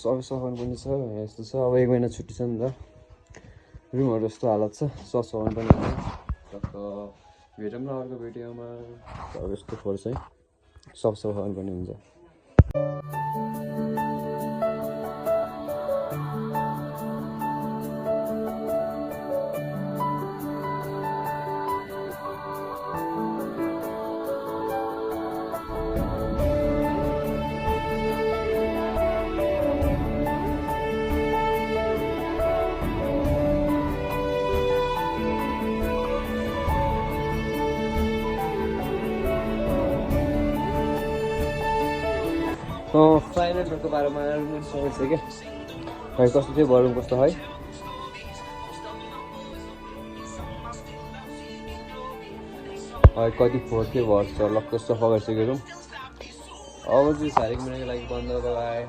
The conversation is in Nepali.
सबै सफा पनि छ यस्तो छ अब 1 महिना छुट्टी छ नि त रुमहरु यस्तो हालत छ सफा पनि हुन्छ भेटौँ न अर्को भिडियोमा अब यस्तो फोर चाहिँ सफा पनि हुन्छ फाइनल रुमको बारेमा सोचेँ क्या भाइ कस्तो थियो बरुम कस्तो है कति फोर थियो भर लक्क सफा गरिसकेको रुम अब चाहिँ 4 महिनाको लागि बन्द गराए